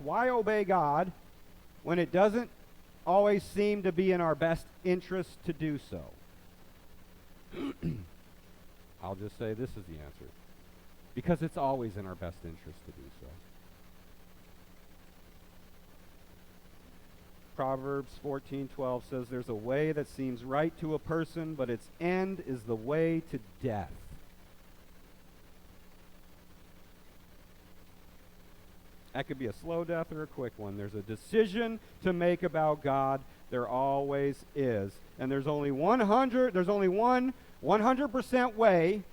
Why obey God when it doesn't always seem to be in our best interest to do so? I'll just say this is the answer. Because it's always in our best interest to do so. Proverbs 14:12 says, "There's a way that seems right to a person, but its end is the way to death." That could be a slow death or a quick one. There's a decision to make about God. There always is. And there's only one 100% way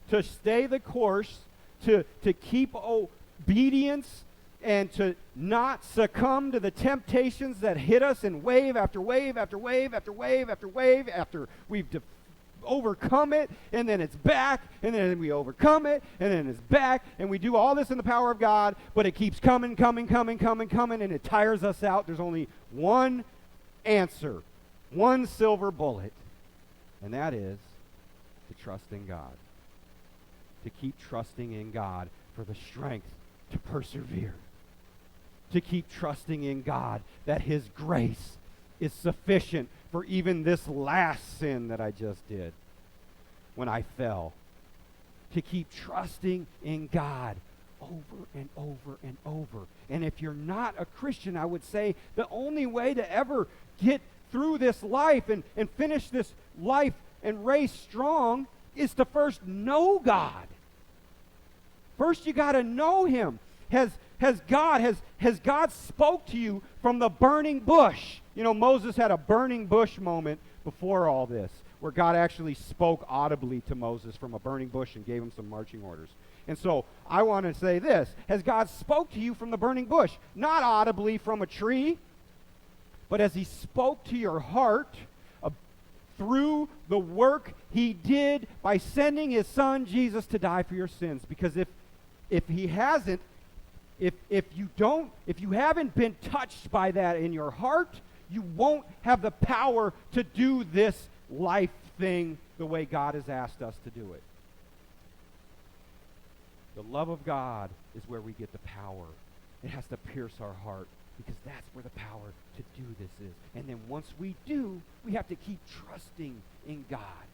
to stay the course, to keep obedience, and to not succumb to the temptations that hit us in wave after wave after wave after wave after wave after we've overcome it, and then it's back, and then we overcome it, and then it's back, and we do all this in the power of God, but it keeps coming, and it tires us out. There's only one answer, one silver bullet, and that is to trust in God. To keep trusting in God for the strength to persevere. To keep trusting in God that His grace is sufficient for even this last sin that I just did when I fell. To keep trusting in God over and over and over. And if you're not a Christian, I would say the only way to ever get through this life and finish this life and race strong is to first know God. First you got to know Him. Has God spoke to you from the burning bush? You know, Moses had a burning bush moment before all this, where God actually spoke audibly to Moses from a burning bush and gave him some marching orders. And so I want to say this. Has God spoke to you from the burning bush? Not audibly from a tree, but as He spoke to your heart through the work He did by sending His Son Jesus to die for your sins. Because if He hasn't, if you haven't been touched by that in your heart, you won't have the power to do this life thing the way God has asked us to do it. The love of God is where we get the power. It has to pierce our heart, because that's where the power to do this is. And then once we do, we have to keep trusting in God.